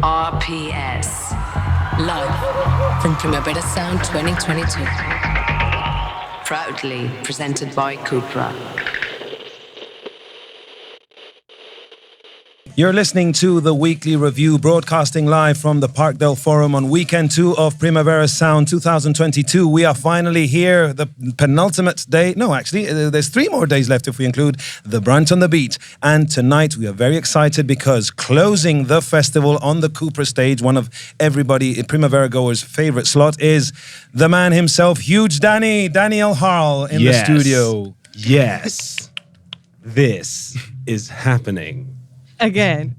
RPS. Live from Primavera Sound 2022. Proudly presented by Cupra. You're listening to the Weekly Review, broadcasting live from the Parkdale Forum on weekend 2 of Primavera Sound 2022. We are finally here, the penultimate day. No, actually, there's 3 more days left if we include the brunch on the beach. And tonight we are very excited because closing the festival on the Cupra stage, one of everybody Primavera goers' favorite slot, is the man himself, Huge Danny L Harle in the studio. Yes, this is happening. Again.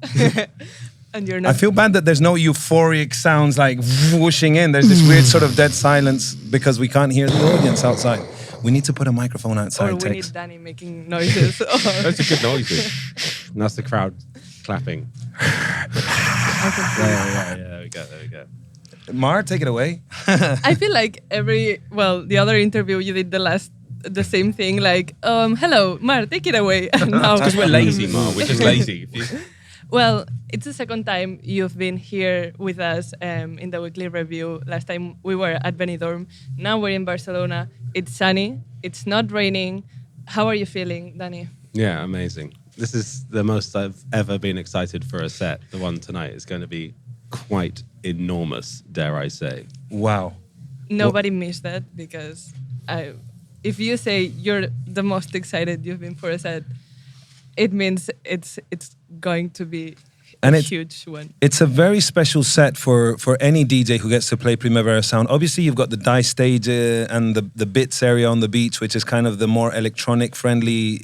And you're not. I feel bad that there's no euphoric sounds like whooshing in. There's this weird sort of dead silence because we can't hear the audience outside. We need to put a microphone outside. Or we need Danny making noises. Those are good noises. And that's the crowd clapping. Yeah, there we go. Mar, take it away. I feel like the other interview you did the same thing, like, hello, Mar, take it away. Because we're lazy, Mar. We're just lazy. Well, it's the second time you've been here with us in the Weekly Review. Last time we were at Benidorm. Now we're in Barcelona. It's sunny. It's not raining. How are you feeling, Danny? Yeah, amazing. This is the most I've ever been excited for a set. The one tonight is going to be quite enormous, dare I say. Wow. Nobody missed that because if you say you're the most excited you've been for a set, it means it's going to be a huge one. It's a very special set for any DJ who gets to play Primavera Sound. Obviously, you've got the dice stage and the bits area on the beach, which is kind of the more electronic-friendly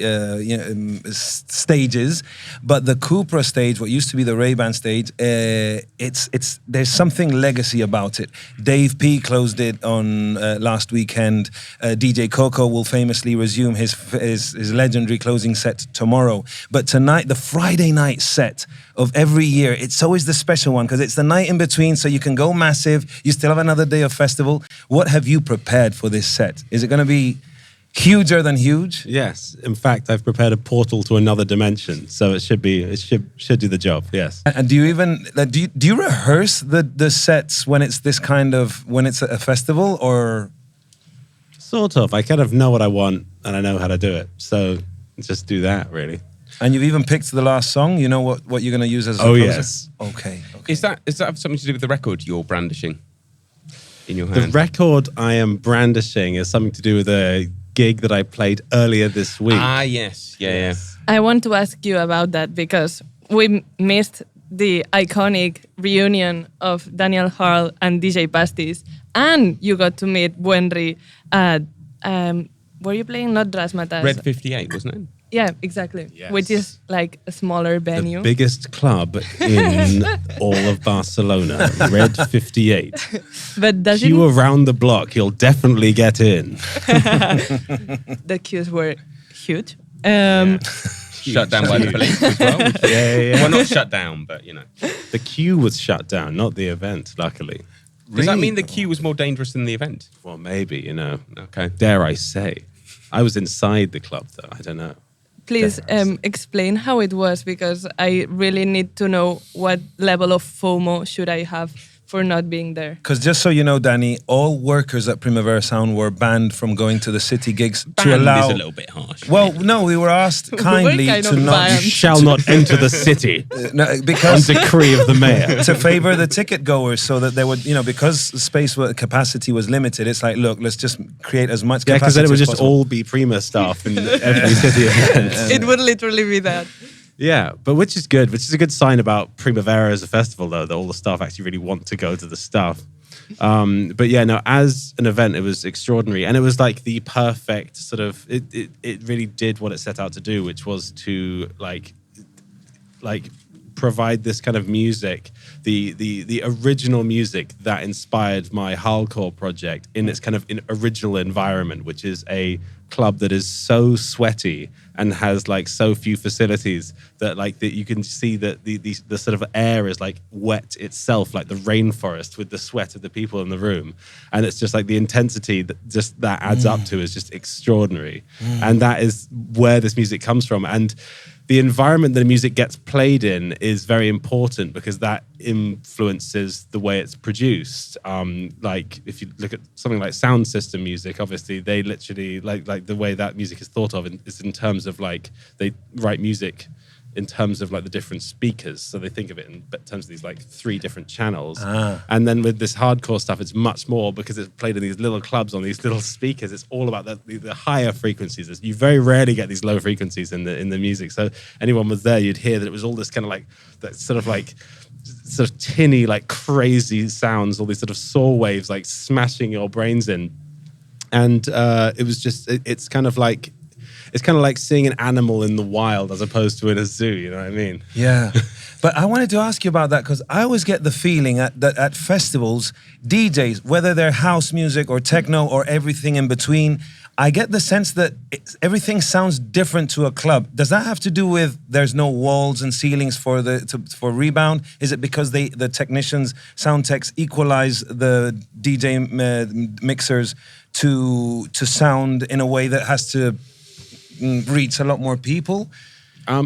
stages. But the Cupra stage, what used to be the Ray-Ban stage, there's something legacy about it. Dave P closed it on last weekend. DJ Coco will famously resume his legendary closing set tomorrow. But tonight, the Friday night set of every year, it's always the special one because it's the night in between, so you can go massive. You still have another day of festival. What have you prepared for this set? Is it going to be huger than huge? Yes. In fact, I've prepared a portal to another dimension, so it should do the job. Yes. And do you even do you rehearse the sets when it's a festival, or? Sort of. I kind of know what I want and I know how to do it, so just do that really. And you've even picked the last song. You know what you're going to use as a closer? Yes. Okay. Is that something to do with the record you're brandishing in your hand? The record I am brandishing is something to do with a gig that I played earlier this week. Ah, yes. Yeah. I want to ask you about that because we missed the iconic reunion of Daniel Harle and DJ Pastis, and you got to meet Buenri at, were you playing? Not Razzmatazz. Red 58, wasn't it? Yeah, exactly. Yes. Which is like a smaller venue. The biggest club in all of Barcelona, Red 58. But if you were around the block, you'll definitely get in. The queues were huge. Shut down by the police as well. Yeah. Well, not shut down, but The queue was shut down, not the event, luckily. Does that mean the queue was more dangerous than the event? Well, maybe, Okay. Dare I say. I was inside the club, though. I don't know. Please explain how it was, because I really need to know what level of FOMO should I have for not being there. Because just so you know, Danny, all workers at Primavera Sound were banned from going to the city gigs to allow... Banned is a little bit harsh. Well, no, we were asked kindly to not... You shall not enter the city. No, because on decree of the mayor. To favor the ticket goers, so that they would, because space capacity was limited, it's like, look, let's just create as much capacity. Yeah, because then it would as just possible. all be Prima staff in every city event. It would literally be that. Yeah, but which is a good sign about Primavera as a festival, though, that all the staff actually really want to go to the stuff. But yeah, no, as an event, it was extraordinary. And it was like the perfect sort of, it really did what it set out to do, which was to like provide this kind of music, the original music that inspired my Harlecore project in its kind of original environment, which is a club that is so sweaty and has like so few facilities that like that you can see that the sort of air is like wet itself, like the rainforest with the sweat of the people in the room, and it's just like the intensity that adds up to is just extraordinary, and that is where this music comes from. And the environment that the music gets played in is very important because that influences the way it's produced. Like if you look at something like sound system music, obviously they literally like the way that music is thought of is in terms of like they write music in terms of like the different speakers. So they think of it in terms of these like 3 different channels. And then with this hardcore stuff, it's much more because it's played in these little clubs on these little speakers. It's all about the higher frequencies. You very rarely get these low frequencies in the music. So anyone was there, you'd hear that it was all this kind of like, that sort of tinny, like crazy sounds, all these sort of saw waves, like smashing your brains in. And it was just, it's kind of like seeing an animal in the wild as opposed to in a zoo, you know what I mean? Yeah. But I wanted to ask you about that because I always get the feeling that at festivals, DJs, whether they're house music or techno or everything in between, I get the sense that everything sounds different to a club. Does that have to do with there's no walls and ceilings for rebound? Is it because the technicians, sound techs, equalize the DJ mixers to sound in a way that has to reach a lot more people?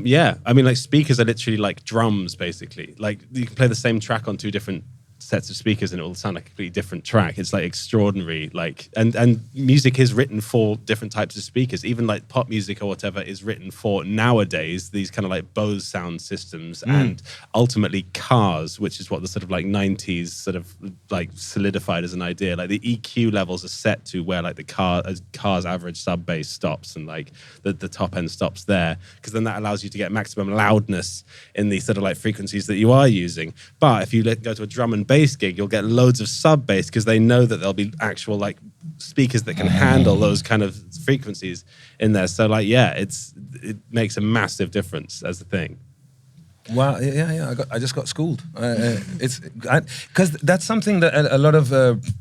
Yeah, I mean, like speakers are literally like drums, basically. Like you can play the same track on 2 different sets of speakers and it will sound like a completely different track. It's like extraordinary. Like and music is written for different types of speakers. Even like pop music or whatever is written for nowadays these kind of like Bose sound systems and ultimately cars, which is what the sort of like 90s sort of like solidified as an idea. Like the EQ levels are set to where like the car's average sub bass stops and like the top end stops there, because then that allows you to get maximum loudness in the sort of like frequencies that you are using. But if you go to a drum and bass gig, you'll get loads of sub bass because they know that there'll be actual like speakers that can handle those kind of frequencies in there. So like, yeah, it makes a massive difference as a thing. Wow, yeah. I just got schooled. Because that's something that a lot of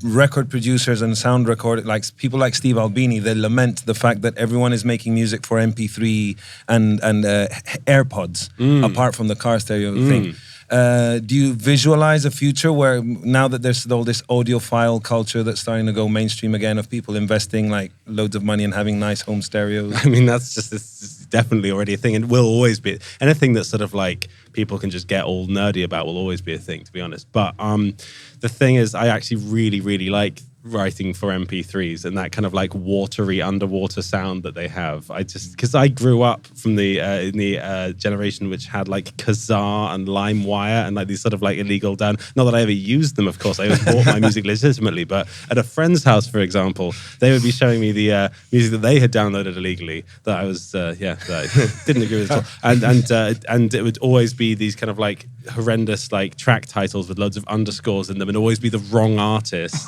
record producers and sound record, like people like Steve Albini, they lament the fact that everyone is making music for MP3 and AirPods, apart from the car stereo thing. Do you visualize a future where now that there's all this audiophile culture that's starting to go mainstream again, of people investing like loads of money and having nice home stereos? I mean, it's definitely already a thing and will always be. Anything that sort of like people can just get all nerdy about will always be a thing, to be honest. But the thing is, I actually really, really like writing for MP3s and that kind of like watery underwater sound that they have. Because I grew up from in the generation which had like Kazaa and LimeWire and like these sort of like illegal not that I ever used them, of course. I always bought my music legitimately, but at a friend's house, for example, they would be showing me the music that they had downloaded illegally that I was that I didn't agree with at all. And it would always be these kind of like horrendous like track titles with loads of underscores in them and always be the wrong artist.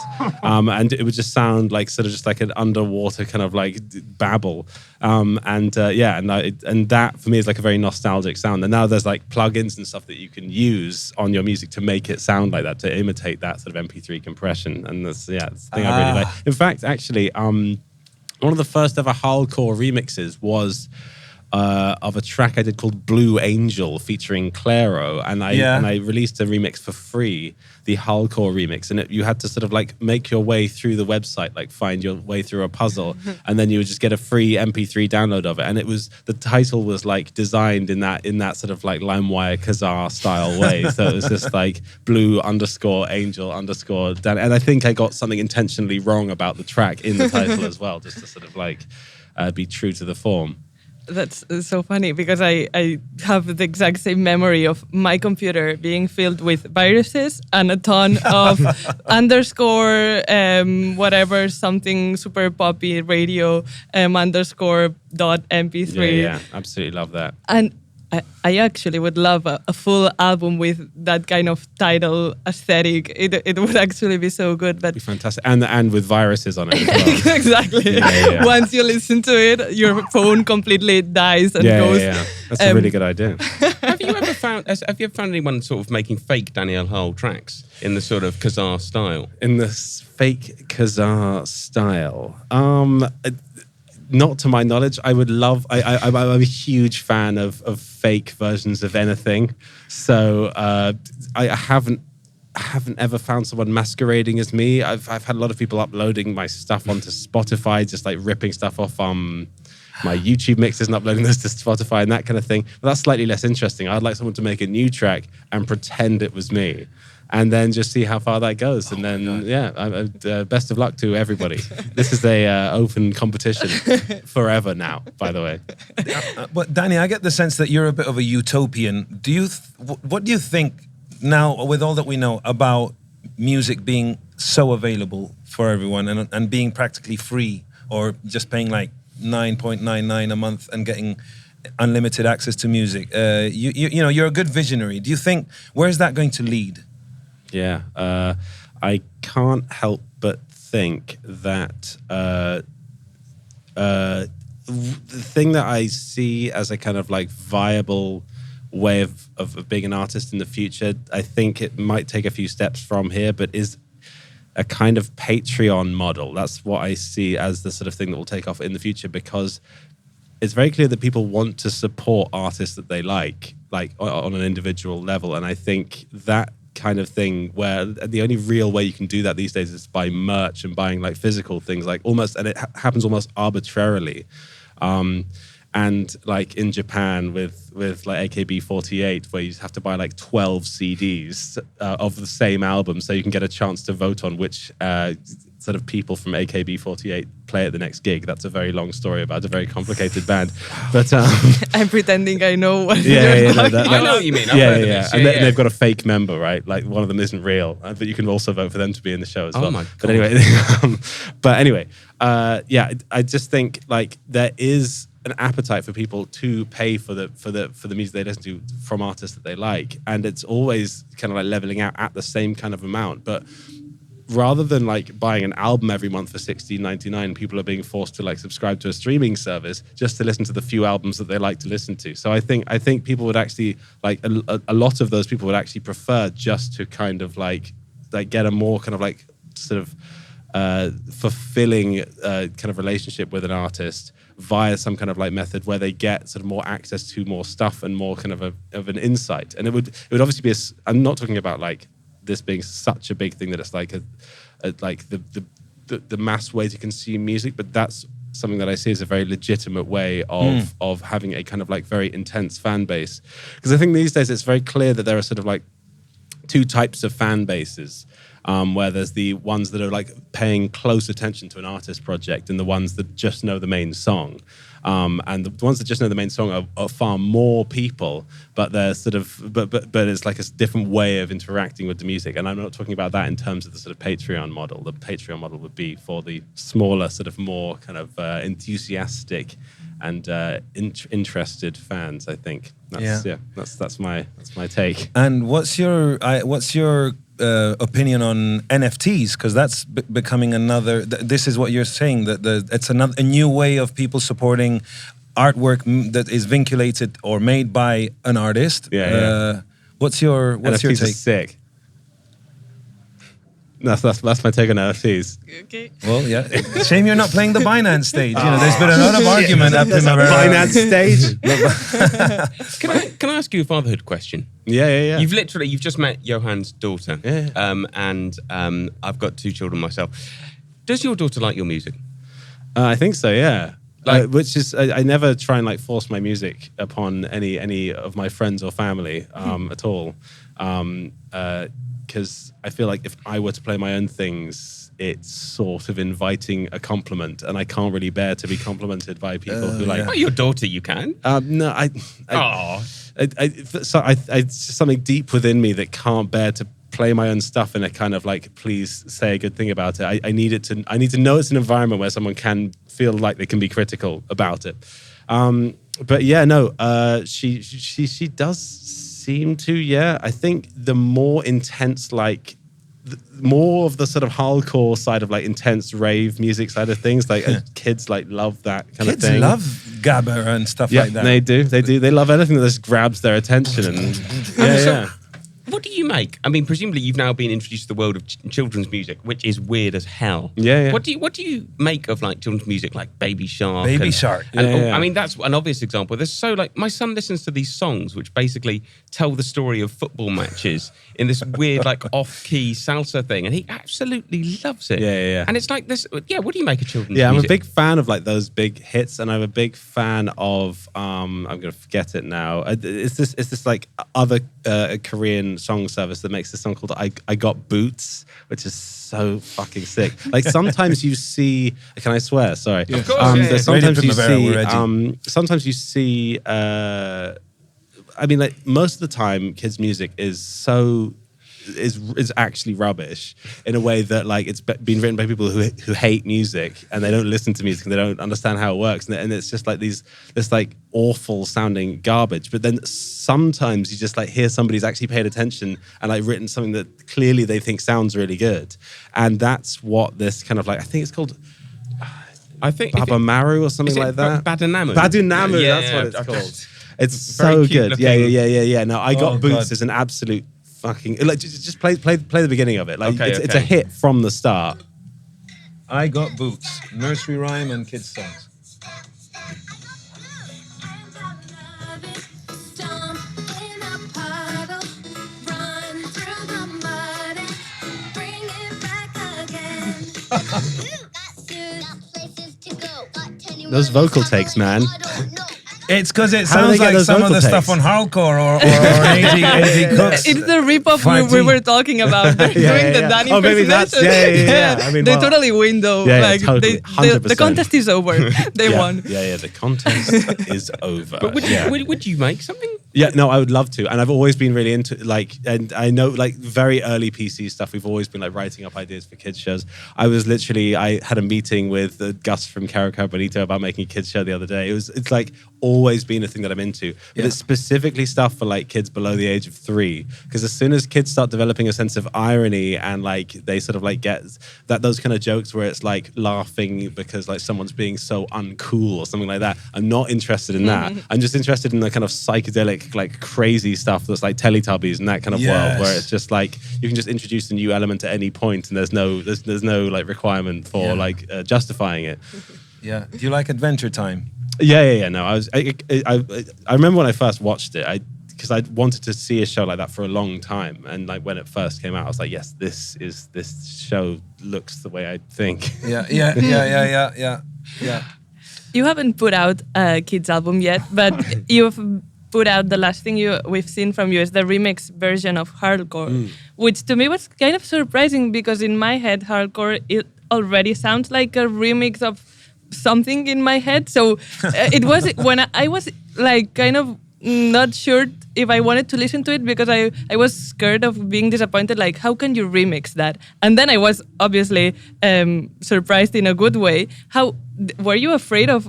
And it would just sound like sort of just like an underwater kind of like babble. And that for me is like a very nostalgic sound. And now there's like plugins and stuff that you can use on your music to make it sound like that, to imitate that sort of MP3 compression. And that's the thing I really like. In fact, actually, one of the first ever hardcore remixes was of a track I did called Blue Angel featuring Clairo, and I released a remix for free, the hardcore remix, and you had to sort of like make your way through the website, like find your way through a puzzle, and then you would just get a free MP3 download of it. And the title was like designed in that sort of like LimeWire Kazaa style way. So it was just like Blue _Angel _ and I think I got something intentionally wrong about the track in the title as well, just to sort of like be true to the form. That's so funny because I have the exact same memory of my computer being filled with viruses and a ton of underscore whatever, something super poppy radio underscore .mp3. Yeah, absolutely love that. And I actually would love a full album with that kind of title aesthetic. It would actually be so good. But be fantastic, and with viruses on it as well. Exactly. Yeah. Once you listen to it, your phone completely dies and goes. Yeah. That's a really good idea. Have you ever found anyone sort of making fake Daniel Harle tracks in the sort of Kazaa style? In the fake Kazaa style, not to my knowledge. I would love. I'm a huge fan of fake versions of anything. So I haven't ever found someone masquerading as me. I've had a lot of people uploading my stuff onto Spotify, just like ripping stuff off my YouTube mixes and uploading those to Spotify and that kind of thing. But that's slightly less interesting. I'd like someone to make a new track and pretend it was me, and then just see how far that goes. And then, best of luck to everybody. This is a open competition forever now, by the way. But Danny, I get the sense that you're a bit of a utopian. What do you think now, with all that we know about music being so available for everyone and being practically free, or just paying like $9.99 a month and getting unlimited access to music? You know, you're a good visionary. Do you think, where's that going to lead? Yeah, I can't help but think that the thing that I see as a kind of like viable way of being an artist in the future, I think it might take a few steps from here, but is a kind of Patreon model. That's what I see as the sort of thing that will take off in the future, because it's very clear that people want to support artists that they like on an individual level. And I think that kind of thing, where the only real way you can do that these days is by merch and buying like physical things, like almost, and it happens almost arbitrarily. And like in Japan with like AKB48, where you have to buy like 12 CDs of the same album so you can get a chance to vote on which sort of people from AKB48 play at the next gig. That's a very long story about a very complicated band. But I'm pretending I know what I know what you mean. I've heard of this. And they've got a fake member, right? Like one of them isn't real, but you can also vote for them to be in the show as well. My God. But anyway, I just think like there is an appetite for people to pay for the music they listen to from artists that they like, and it's always kind of like leveling out at the same kind of amount. But rather than like buying an album every month for $16.99, people are being forced to like subscribe to a streaming service just to listen to the few albums that they like to listen to. So I think people would actually like a lot of those people would actually prefer just to kind of like get a more kind of like sort of fulfilling kind of relationship with an artist via some kind of like method where they get sort of more access to more stuff and more kind of an insight. And it would obviously be I'm not talking about like this being such a big thing that it's like the mass way to consume music, but that's something that I see as a very legitimate way of having a kind of like very intense fan base. Because I think these days it's very clear that there are sort of like two types of fan bases. Where there's the ones that are like paying close attention to an artist project, and the ones that just know the main song. And the ones that just know the main song are far more people, but they're sort of, but it's like a different way of interacting with the music. And I'm not talking about that in terms of the sort of Patreon model. The Patreon model would be for the smaller, sort of more kind of enthusiastic and interested fans. I think that's my take. And what's your opinion on NFTs? Because that's becoming another. This is what you're saying, that it's a new way of people supporting artwork that is vinculated or made by an artist. What's your NFTs take? Are sick. That's my take on NFTs. Okay. Well, yeah. Shame you're not playing the Binance stage. You know, there's been a lot of argument at Primavera. Binance stage. Can I ask you a fatherhood question? Yeah. You've just met Johann's daughter. Yeah. And I've got 2 children myself. Does your daughter like your music? I think so. Yeah. Which is, I never try and like force my music upon any of my friends or family at all. Because I feel like if I were to play my own things, it's sort of inviting a compliment, and I can't really bear to be complimented by people who like. Oh, your daughter, you can. No, it's just something deep within me that can't bear to play my own stuff in a kind of like, please say a good thing about it. I need to know it's an environment where someone can feel like they can be critical about it. But yeah, no, she does seem to, I think the more intense, like more of the sort of hardcore side of like intense rave music side of things, like kids like love that kind of thing. Kids love gabba and stuff like that. They do. They love anything that just grabs their attention. And What do you make? I mean, presumably you've now been introduced to the world of children's music, which is weird as hell. Yeah. What do you make of like children's music, like Baby Shark? Baby Shark. And, I mean, that's an obvious example. There's so like my son listens to these songs which basically tell the story of football matches in this weird like off-key salsa thing, and he absolutely loves it. Yeah. And it's like this. Yeah. What do you make of children's Yeah, I'm music? a big fan of like those big hits, and I'm a big fan of I'm gonna forget it now. It's this like other Korean song service that makes this song called I Got Boots, which is so fucking sick. Like sometimes you see, can I swear? Sorry. Of course. Sometimes you Primavera, see. Sometimes you see. I mean, like most of the time, kids' music is actually rubbish in a way that like it's been written by people who hate music and they don't listen to music and they don't understand how it works, and it's just like this like awful sounding garbage. But then sometimes you just like hear somebody's actually paid attention and like written something that clearly they think sounds really good, and that's what this kind of like, I think it's called I think Baba Maru or something is it like that. Badanamu. Badanamu, Yeah, that's yeah, what it's okay. called. It's Very so cute good. looking. Yeah. No, I Got Oh, Boots God. is an absolute fucking like just play the beginning of it. Like Okay, it's a okay. hit from the start. I Got Boots. Nursery rhyme and kids songs. Those vocal takes, man. It's because it How do they sounds get like those some of the vocal stuff takes? on Hardcore or AG Cooks. It's the rip-off we 5G. were talking about. They're doing the Danny Oh, maybe that's- impersonation. yeah. I mean, they well- totally win though. Yeah, like totally. the 100%. contest is over. They won. Yeah. The contest is over. But would you make something? Yeah, no, I would love to. And I've always been really into like, and I know like very early PC stuff, we've always been like writing up ideas for kids shows. I had a meeting with Gus from Caro Bonito about making a kids show the other day. It's like always been a thing that I'm into. But it's specifically stuff for like kids below the age of 3. Because as soon as kids start developing a sense of irony and like they sort of like get that those kind of jokes where it's like laughing because like someone's being so uncool or something like that, I'm not interested in that. I'm just interested in the kind of psychedelic, like crazy stuff that's like Teletubbies and that kind of world where it's just like you can just introduce a new element at any point and there's no like requirement for like justifying it. Yeah. Do you like Adventure Time? Yeah. No, I remember when I first watched it, because I wanted to see a show like that for a long time, and like when it first came out, I was like, yes, this show looks the way I think. Yeah. You haven't put out a kids album yet, but you've put out the last thing we've seen from you is the remix version of Hardcore, which to me was kind of surprising because in my head, Hardcore it already sounds like a remix of something in my head. So it was when I was like kind of not sure if I wanted to listen to it because I was scared of being disappointed. Like, how can you remix that? And then I was obviously surprised in a good way. How were you afraid of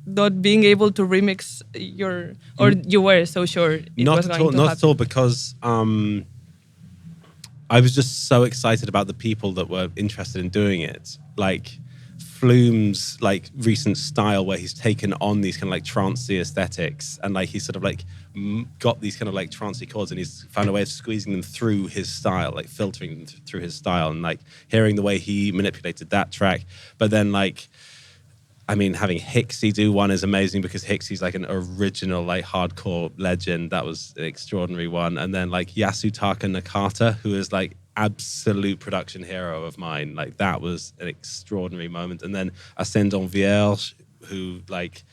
not being able to remix your, or you were so sure it was going to happen? Not at all, because I was just so excited about the people that were interested in doing it. Like Flume's like recent style where he's taken on these kind of like trancey aesthetics and like he's sort of like got these kind of like trancey chords and he's found a way of squeezing them through his style, like filtering them through his style, and like hearing the way he manipulated that track. But then like, I mean, having Hixie do one is amazing because Hixie's like an original like hardcore legend. That was an extraordinary one. And then like Yasutaka Nakata, who is like absolute production hero of mine. Like that was an extraordinary moment. And then Ascendant Vierge, who like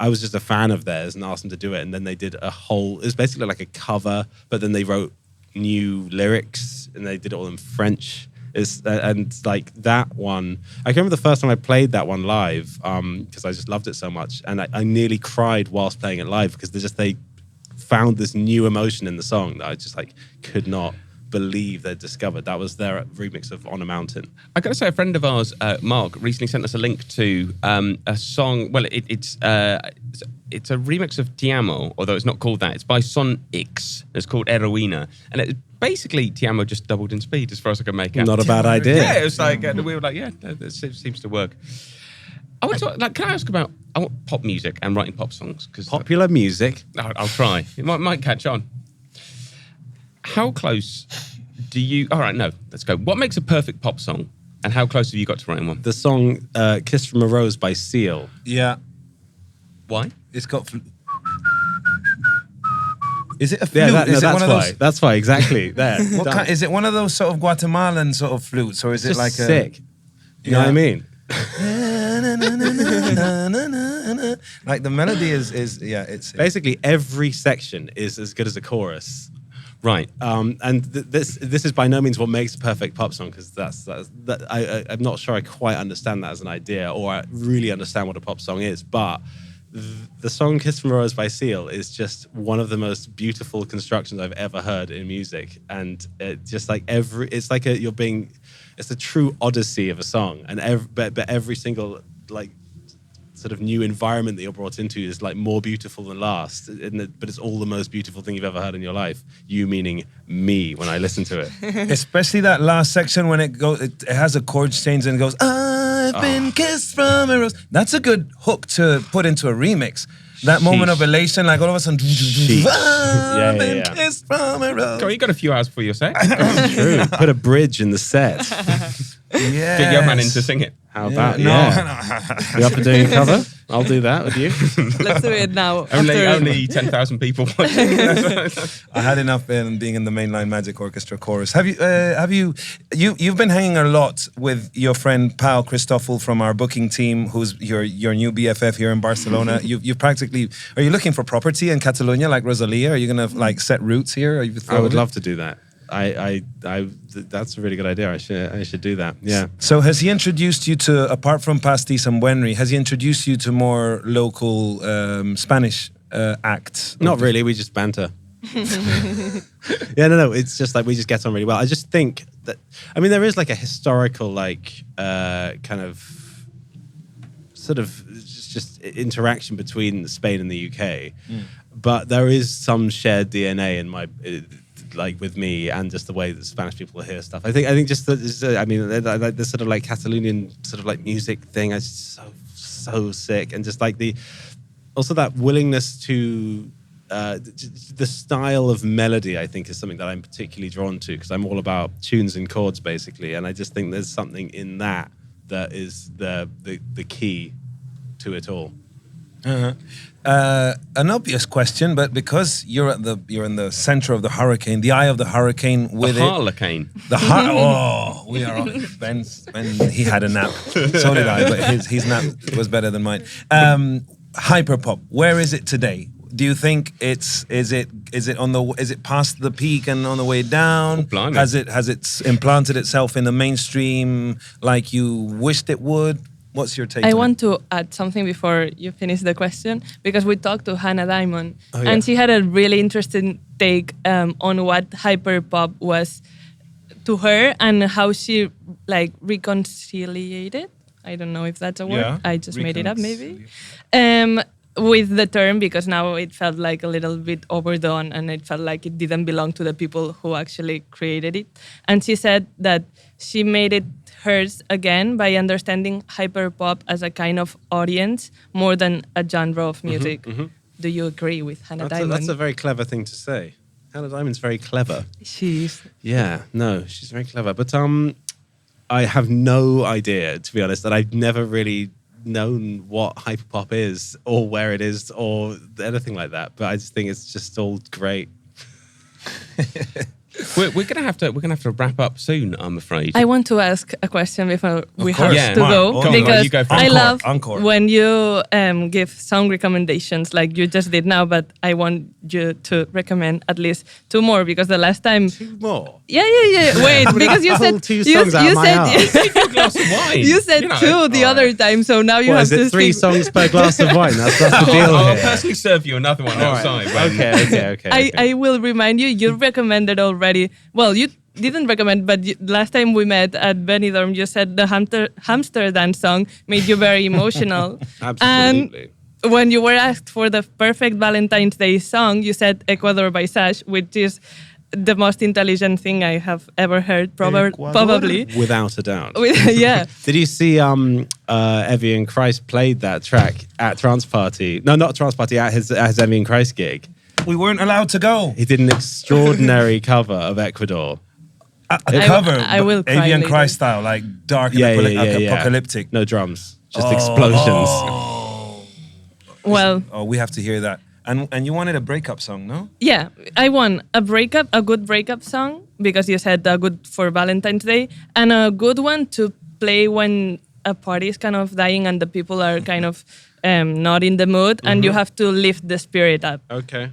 I was just a fan of theirs and asked them to do it. And then they did it was basically like a cover, but then they wrote new lyrics and they did it all in French. And like that one, I can remember the first time I played that one live because I just loved it so much. And I nearly cried whilst playing it live because they found this new emotion in the song that I just like could not believe they'd discovered. That was their remix of On a Mountain. I got to say, a friend of ours, Mark, recently sent us a link to a song. Well, it's a remix of Ti Amo, although it's not called that. It's by Son X. It's called Heroina, and it's basically Ti Amo just doubled in speed, as far as I can make out. Not a bad idea. Yeah, it was like we were like, yeah, it seems to work. I want to like. Can I ask about pop music and writing pop songs? Because Popular music. I'll try. It might catch on. how close do you... All right, no, let's go. What makes a perfect pop song? And how close have you got to writing one? The song Kiss from a Rose by Seal. Yeah. Why? It's got... Is it a flute? Yeah, Is it that's one of why. those... That's why, exactly. There. What kind, is it one of those sort of Guatemalan sort of flutes, or is it Just like sick. You know what I mean? Like the melody is yeah, it's Basically, every section is as good as a chorus. Right. And this is by no means what makes a perfect pop song, because I'm not sure I quite understand that as an idea, or I really understand what a pop song is. But the song "Kiss from a Rose" by Seal is just one of the most beautiful constructions I've ever heard in music, and it just like it's like it's a true odyssey of a song, and every single like sort of new environment that you're brought into is like more beautiful than last, but it's all the most beautiful thing you've ever heard in your life. You meaning me when I listen to it. especially that last section when it has a chord change and it goes, I've been kissed from a rose. That's a good hook to put into a remix. That moment of elation, like all of a sudden, I've been kissed from a rose. Go, you got a few hours before your set. True. Put a bridge in the set. Yeah. Get Johann in to sing it. How about No. You up for doing a cover? I'll do that with you. Let's do it now. Only 10,000 people watching. I had enough in being in the Mainline Magic Orchestra chorus. You've been hanging a lot with your friend Pau Christoffel from our booking team, who's your new BFF here in Barcelona. You've practically, are you looking for property in Catalonia like Rosalia? Are you gonna like set roots here? I would love to do that. That's a really good idea. I should do that. Yeah. So has he introduced you to, apart from pastis and Buenri, has he introduced you to more local Spanish acts? Not really. We just banter. Yeah, no. It's just like we just get on really well. I just think that, I mean, there is like a historical like kind of sort of just interaction between Spain and the UK, but there is some shared DNA in my. Like with me, and just the way that Spanish people hear stuff. I think just that. I mean, like this sort of like Catalonian sort of like music thing. It's just so sick, and just like also that willingness to the style of melody. I think is something that I'm particularly drawn to, because I'm all about tunes and chords basically, and I just think there's something in that is the key to it all. An obvious question, but because you're in the center of the hurricane, the eye of the hurricane with The Harlecane. We are on. Ben, he had a nap. So did I, but his nap was better than mine. Hyperpop, where is it today? Do you think is it past the peak and on the way down? Blimey. Has it implanted itself in the mainstream like you wished it would? What's your take? I want to add something before you finish the question, because we talked to Hannah Diamond, and she had a really interesting take on what hyperpop was to her and how she like reconciliated. I don't know if that's a word. Yeah, I just made it up, maybe. With the term, because now it felt like a little bit overdone, and it felt like it didn't belong to the people who actually created it. And she said that she made it hers again by understanding hyperpop as a kind of audience more than a genre of music. Do you agree with Hannah Diamond? That's a very clever thing to say. Hannah Diamond's very clever. She is. Yeah, no, she's very clever. But I have no idea, to be honest, that I've never really known what hyperpop is or where it is or anything like that. But I just think it's just all great. We're gonna have to wrap up soon, I'm afraid. I want to ask a question before we have Yeah. to go, Go on, because you go for it. I love Encore. when you give song recommendations like you just did now, but I want you to recommend at least 2 more, because the last time... 2 more? Yeah. Wait, because you said... 2 songs out of my ass. Take a glass of wine. You said 2 the other time, so now you What, have is to it 3 speak. songs per glass of wine? That's the deal I'll here. personally serve you another one outside. Okay. I will remind you, you recommended already. Well, you didn't recommend, but last time we met at Benidorm, you said the hamster dance song made you very emotional. Absolutely. And when you were asked for the perfect Valentine's Day song, you said Ecuador by Sash, which is the most intelligent thing I have ever heard, probably. Without a doubt. Yeah. Did you see Evie and Christ played that track at Trance Party? No, not Trance Party, at his Evie and Christ gig. We weren't allowed to go. He did an extraordinary cover of Ecuador. A cover, I will cry Avian later. Cry style, like dark and apocalyptic. No drums, just explosions. Well, Oh, we have to hear that. And you wanted a breakup song, no? yeah, I want a good breakup song, because you said good for Valentine's Day, and a good one to play when a party is kind of dying and the people are kind of not in the mood, and you have to lift the spirit up. Okay.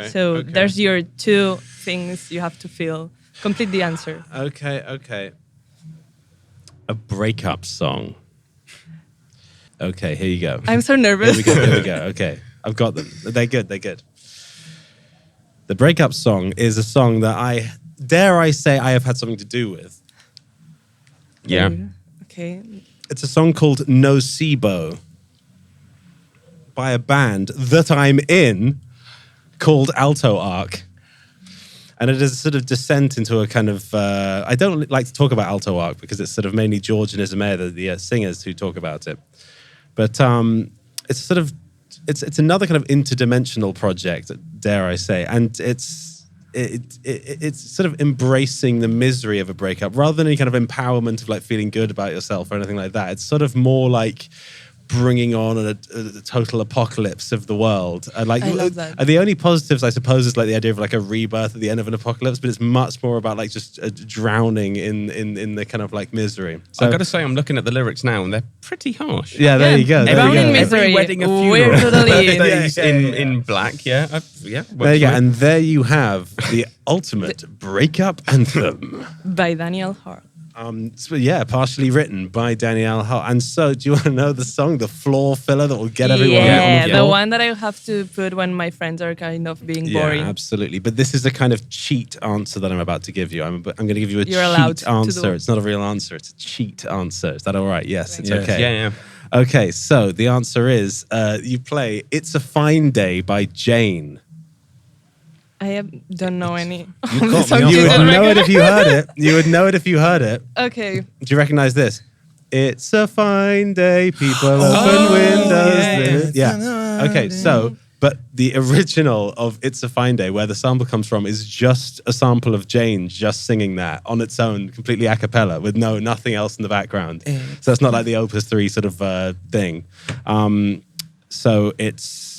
So there's your two things you have to feel. Complete the answer. Okay. A breakup song. Okay, here you go. I'm so nervous. Here we go. Okay, I've got them. They're good. The breakup song is a song that dare I say I have had something to do with. Yeah. Okay. It's a song called Nocebo by a band that I'm in called Alto Arc. And it is a sort of descent into a kind of... I don't like to talk about Alto Arc because it's sort of mainly George and Ismail, the singers, who talk about it. But it's sort of... It's another kind of interdimensional project, dare I say. And it's sort of embracing the misery of a breakup rather than any kind of empowerment of like feeling good about yourself or anything like that. It's sort of more like bringing on a total apocalypse of the world. And like, I love that. The only positives, I suppose, is like the idea of like a rebirth at the end of an apocalypse, but it's much more about like just drowning in the kind of like misery. So I've got to say, I'm looking at the lyrics now, and they're pretty harsh. yeah, there you go. There you Drowning go. misery. Every wedding, a funeral. We're totally in. Birthdays in black. Yeah. There you go. And there you have the ultimate breakup anthem. By Daniel Harle. So yeah, partially written by Daniel Harle. And so, do you want to know the song, the floor filler that will get everyone on Yeah, the the floor? one that I have to put when my friends are kind of being boring. Yeah, absolutely. But this is a kind of cheat answer that I'm about to give you. I'm going to give you a You're allowed cheat to do answer. it. It's not a real answer. It's a cheat answer. Is that all right? Yes, it's Yes. okay. Yeah. Okay, so the answer is you play "It's a Fine Day" by Jane. Don't know any. You got me Some off You kids would on know it record. if you heard it. You would know it if you heard it. Okay. Do you recognize this? It's a fine day, people open windows. Yeah. Okay, so, but the original of It's a Fine Day, where the sample comes from, is just a sample of Jane just singing that on its own, completely a cappella, with nothing else in the background. So it's not like the Opus 3 sort of thing. So it's...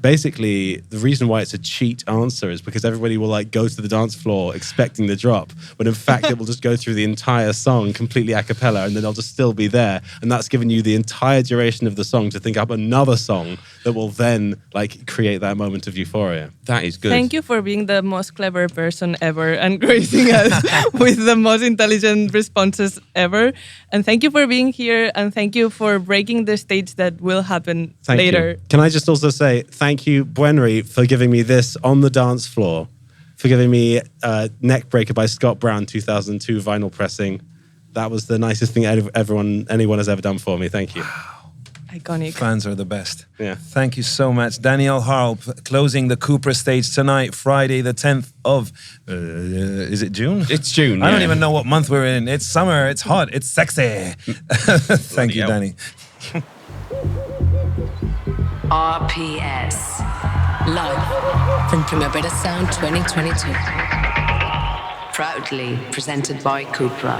Basically, the reason why it's a cheat answer is because everybody will like go to the dance floor expecting the drop, when in fact it will just go through the entire song completely a cappella, and then they'll just still be there. And that's given you the entire duration of the song to think up another song that will then like create that moment of euphoria. That is good. Thank you for being the most clever person ever and gracing us with the most intelligent responses ever. And thank you for being here, and thank you for breaking the stage that will happen Thank later. you. Can I just also say thank you, Buenri, for giving me this on the dance floor, for giving me Neckbreaker by Scott Brown 2002 vinyl pressing. That was the nicest thing anyone has ever done for me. Thank you. Iconic. Fans are the best. Yeah. Thank you so much. Daniel Harle closing the Cupra stage tonight, Friday the 10th of... is it June? It's June. I don't yeah. even know what month we're in. It's summer, it's hot, it's sexy. Thank you, hell. Danny. RPS. Live from Primavera Sound 2022. Proudly presented by Cupra.